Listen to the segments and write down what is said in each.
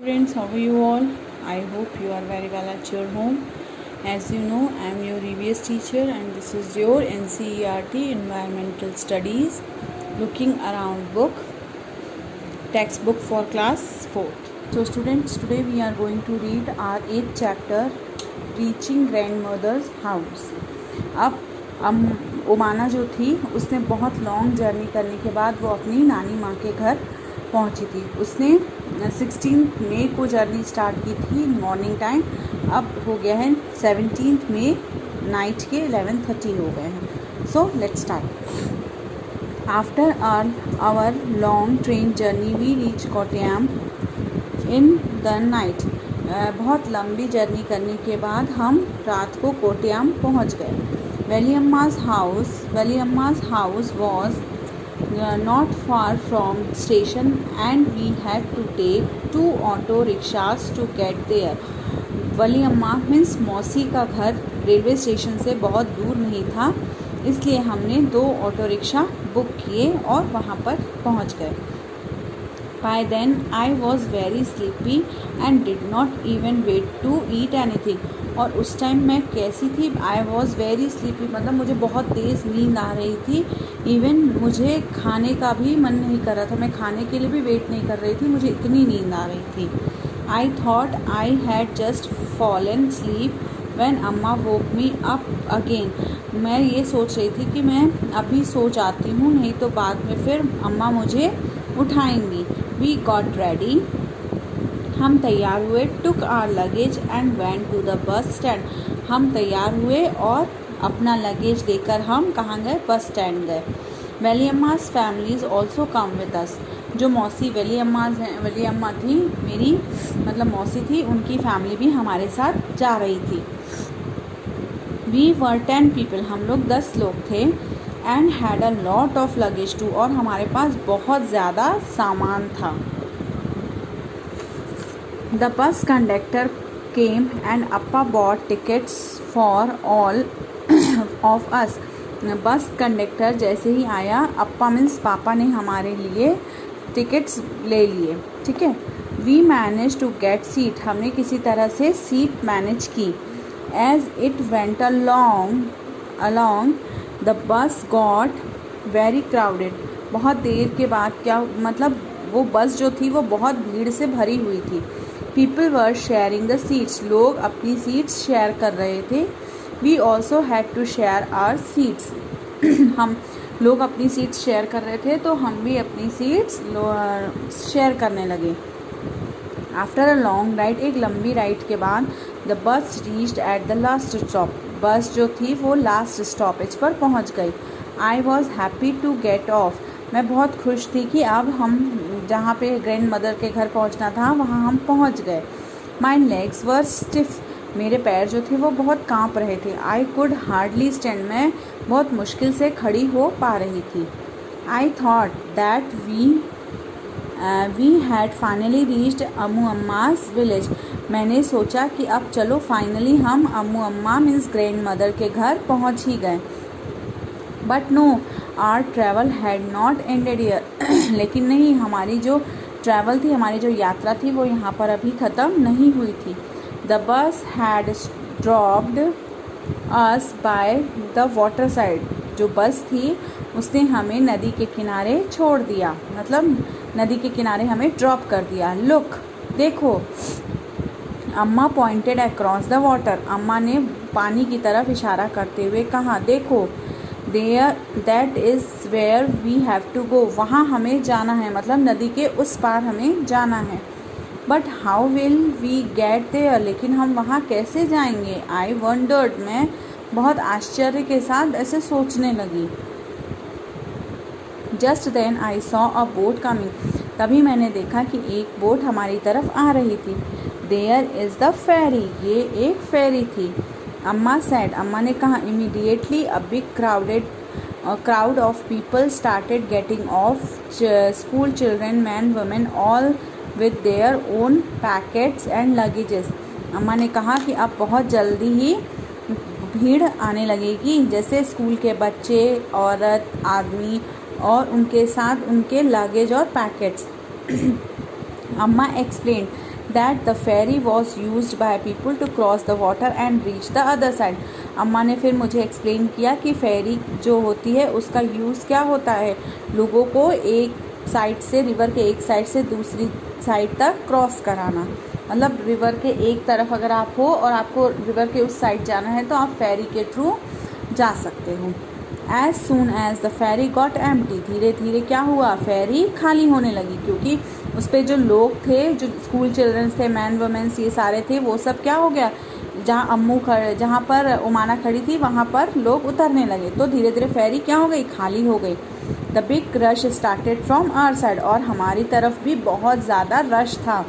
Students, how are you all? I hope you are very well at your home. As you know, I am your EVS teacher and this is your NCERT Environmental Studies Looking Around book, textbook for class 4th. So students, today we are going to read our 8th chapter, Reaching Grandmother's House. अब उमाना जो थी उसने बहुत long journey करने के बाद वो अपनी नानी माँ के घर पहुंची थी। उसने 16 मई को जर्नी स्टार्ट की थी मॉर्निंग टाइम, अब हो गया है 17 मई नाइट के 11:30 हो गए हैं। So let's start. After our long train journey we reach Kottayam in the night. बहुत लंबी जर्नी करने के बाद हम रात को कोट्टायम पहुंच गए। वलीअम्मा's house was not far from station and we had to take 2 auto rickshaws to get there. वली अम्मा मीन्स मौसी का घर रेलवे स्टेशन से बहुत दूर नहीं था, इसलिए हमने 2 ऑटो रिक्शा बुक किए और वहाँ पर पहुँच गए। By then I was very sleepy and did not even wait to eat anything. और उस टाइम मैं कैसी थी? I was very sleepy मतलब मुझे बहुत तेज़ नींद आ रही थी। इवन मुझे खाने का भी मन नहीं कर रहा था, मैं खाने के लिए भी वेट नहीं कर रही थी, मुझे इतनी नींद आ रही थी। I thought I had just fallen asleep when अम्मा woke me up again. मैं ये सोच रही थी कि मैं अभी सो जाती हूँ, नहीं तो बाद में फिर अम्मा मुझे उठाएंगी। We got ready. हम तैयार हुए। Took our luggage and went to the bus stand. हम तैयार हुए और अपना लगेज लेकर हम कहाँ गए? बस स्टैंड गए। वलीअम्मा's families also come with us. जो मौसी वली अम्मा थी, मेरी मतलब मौसी थी, उनकी फैमिली भी हमारे साथ जा रही थी। We were 10 people. हम लोग 10 लोग थे। And had a lot of luggage too. और हमारे पास बहुत ज़्यादा सामान था। The bus conductor came and Appa bought tickets for all of us. Bus conductor जैसे ही आया, अप्पा मीन्स पापा ने हमारे लिए टिकट्स ले लिए। ठीक है। We manage to get seat. हमने किसी तरह से सीट मैनेज की। As it went along the bus got very crowded. बहुत देर के बाद क्या मतलब वो बस जो थी वो बहुत भीड़ से भरी हुई थी। People were sharing the seats. लोग अपनी सीट्स शेयर कर रहे थे। We also had to share our seats. हम लोग अपनी सीट्स शेयर कर रहे थे तो हम भी अपनी सीट्स शेयर करने लगे। आफ्टर अ लॉन्ग राइड, एक लंबी राइड के बाद, the bus reached at the last stop. Bus जो थी वो लास्ट स्टॉपेज पर पहुंच गई। I was happy to get off. मैं बहुत खुश थी कि अब हम जहाँ पे ग्रैंड मदर के घर पहुँचना था वहाँ हम पहुँच गए। My legs were stiff. मेरे पैर जो थे वो बहुत काँप रहे थे। I could hardly stand. मैं बहुत मुश्किल से खड़ी हो पा रही थी। I thought that we had finally reached Ammu Amma's village. मैंने सोचा कि अब चलो फाइनली हम अम्मू अम्मा मीन्स ग्रैंड मदर के घर पहुंच ही गए। But no, our travel had not ended here. लेकिन नहीं, हमारी जो ट्रैवल थी, हमारी जो यात्रा थी वो यहाँ पर अभी ख़त्म नहीं हुई थी। The bus had dropped us by the water side. जो बस थी उसने हमें नदी के किनारे छोड़ दिया, मतलब नदी के किनारे हमें ड्रॉप कर दिया। लुक, देखो। अम्मा पॉइंटेड अक्रॉस द वाटर। अम्मा ने पानी की तरफ इशारा करते हुए कहा, देखो। There that is where we have to go. वहाँ हमें जाना है, मतलब नदी के उस पार हमें जाना है। But how will we get there. लेकिन हम वहाँ कैसे जाएंगे? I wondered. मैं बहुत आश्चर्य के साथ ऐसे सोचने लगी। Just then I saw a boat coming. तभी मैंने देखा कि एक बोट हमारी तरफ आ रही थी। There is the fairy. ये एक फेरी थी। अम्मा सेड। अम्मा ने कहा। Immediately a big crowd of people started getting off. School children, man, women, all with their own packets and luggages. अम्मा ने कहा कि अब बहुत जल्दी ही भीड़ आने लगेगी, जैसे स्कूल के बच्चे, औरत, आदमी और उनके साथ उनके लगेज और पैकेट्स। अम्मा explain that the ferry was used by people to cross the water and reach the other side. अम्मा ने फिर मुझे एक्सप्लेन किया कि फेरी जो होती है उसका यूज़ क्या होता है, लोगों को एक साइड से, रिवर के एक साइड से दूसरी साइड तक क्रॉस कराना। मतलब रिवर के एक तरफ अगर आप हो और आपको रिवर के उस साइड जाना है तो आप फेरी के थ्रू जा सकते हो। As soon as the ferry got empty, धीरे धीरे क्या हुआ, फेरी खाली होने लगी, क्योंकि उस पर जो लोग थे, जो स्कूल चिल्ड्रंस थे, मैन वुमेन्स ये सारे थे, वो सब क्या हो गया, जहाँ पर ओमाना खड़ी थी वहाँ पर लोग उतरने लगे, तो धीरे धीरे फेरी क्या हो गई, खाली हो गई। The big rush started from our side, और हमारी तरफ भी बहुत ज़्यादा रश था।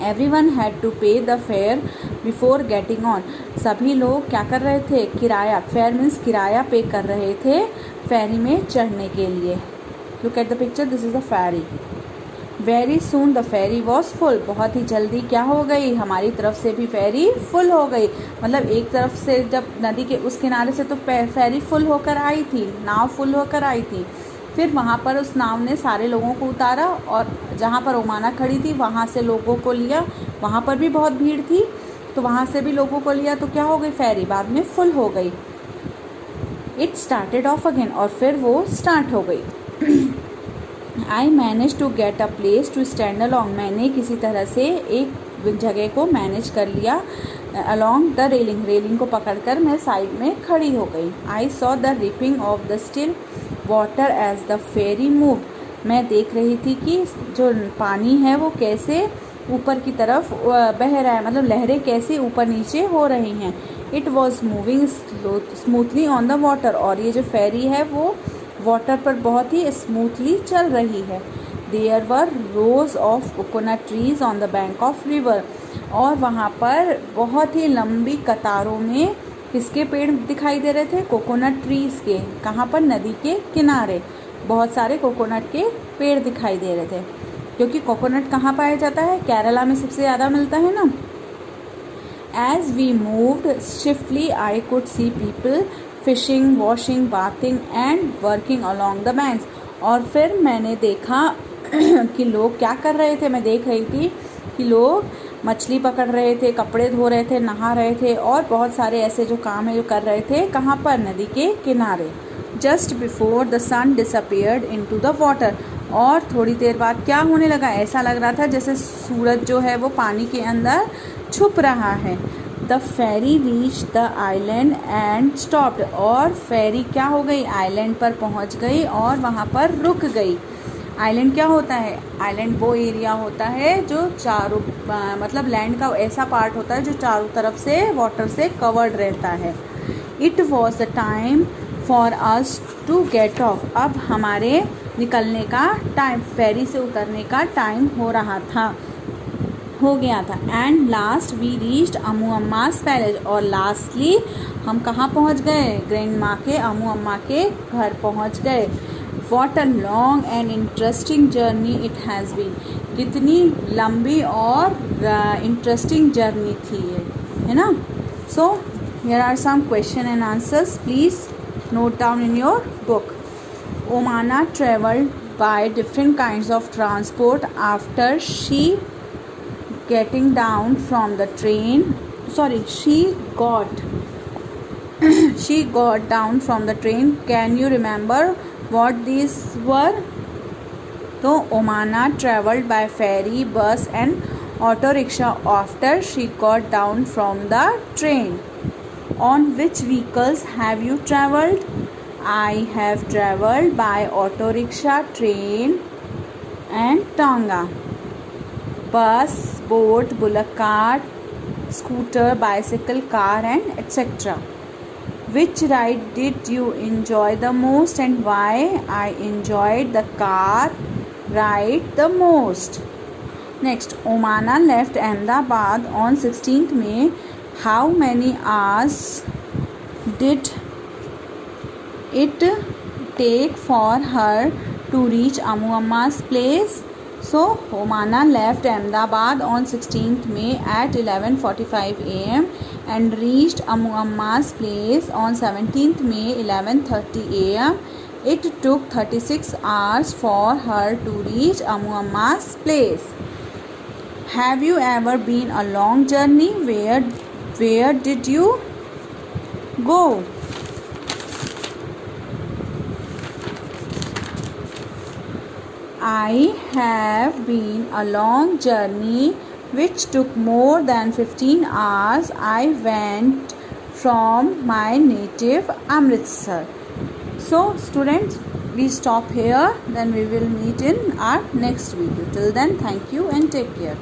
Everyone had to pay the fare before getting on. सभी लोग क्या कर रहे थे, किराया, फेयर मीन्स किराया पे कर रहे थे फेरी में चढ़ने के लिए। Look at the picture, this is the ferry. Very soon the ferry was full. बहुत ही जल्दी क्या हो गई, हमारी तरफ से भी फेरी फुल हो गई। मतलब एक तरफ से जब नदी के उस किनारे से तो फेरी फुल होकर आई थी, नाव फुल होकर आई थी, फिर वहाँ पर उस नाव ने सारे लोगों को उतारा और जहाँ पर ओमाना खड़ी थी वहाँ से लोगों को लिया, वहाँ पर भी बहुत भीड़ थी तो वहाँ से भी लोगों को लिया, तो क्या हो गई, फेरी बाद में फुल हो गई। इट स्टार्टेड ऑफ अगेन, और फिर वो स्टार्ट हो गई। I manage to get a place to stand along, मैंने किसी तरह से एक जगह को मैनेज कर लिया। अलॉन्ग द रेलिंग को पकड़कर मैं साइड में खड़ी हो गई। I saw the ripping of the still water as the ferry move, मैं देख रही थी कि जो पानी है वो कैसे ऊपर की तरफ बह रहा है, मतलब लहरें कैसे ऊपर नीचे हो रही हैं। It was moving smoothly on the water, और ये जो फेरी है वो वाटर पर बहुत ही स्मूथली चल रही है। There were rows of coconut trees on the bank of river, और वहाँ पर बहुत ही लंबी कतारों में किसके पेड़ दिखाई दे रहे थे, कोकोनट ट्रीज़ के। कहाँ पर, नदी के किनारे बहुत सारे कोकोनट के पेड़ दिखाई दे रहे थे, क्योंकि कोकोनट कहाँ पाया जाता है, केरला में सबसे ज़्यादा मिलता है ना। As we moved swiftly I could see people fishing, washing, bathing and working along the banks, और फिर मैंने देखा कि लोग क्या कर रहे थे, मैं देख रही थी कि लोग मछली पकड़ रहे थे, कपड़े धो रहे थे, नहा रहे थे, और बहुत सारे ऐसे जो काम है जो कर रहे थे, कहाँ पर, नदी के किनारे। Just before the sun disappeared into the water, और थोड़ी देर बाद क्या होने लगा, ऐसा लग रहा था जैसे सूरज जो है वो पानी के अंदर छुप रहा है। The ferry reach the island and stopped, और फेरी क्या हो गई, आइलैंड पर पहुंच गई और वहाँ पर रुक गई। आइलैंड क्या होता है, आइलैंड वो एरिया होता है जो चारों मतलब लैंड का ऐसा पार्ट होता है जो चारों तरफ से वाटर से कवर्ड रहता है। It was the time for us to get off, अब हमारे निकलने का टाइम, फेरी से उतरने का टाइम हो गया था। And last we reached Amu Amma's palace, और लास्टली हम कहाँ पहुँच गए, ग्रैंड माँ के, अमू अम्मा के घर पहुँच गए। What a long and interesting journey it has been, कितनी लंबी और इंटरेस्टिंग जर्नी थी ये, है ना। So here are some question and answers, please note down in your book. Omana travelled by different kinds of transport after she getting down from the train, she got down from the train. Can you remember what these were? So Omana traveled by ferry, bus and auto rickshaw after she got down from the train. On which vehicles have you traveled? I have traveled by auto rickshaw, train and tanga, bus, boat, bullock cart, scooter, bicycle, car and etc. Which ride did you enjoy the most and why? I enjoyed the car ride the most. Next, Omana left Ahmedabad on 16th May. How many hours did it take for her to reach Amu Amma's place? So Omana left Ahmedabad on 16th May at 11:45 a.m. and reached Amu Amma's place on 17th May 11:30 a.m. It took 36 hours for her to reach Amu Amma's place. Have you ever been a long journey? Where did you go? I have been a long journey which took more than 15 hours. I went from my native Amritsar. So students, we stop here, then we will meet in our next video. Till then, thank you and take care.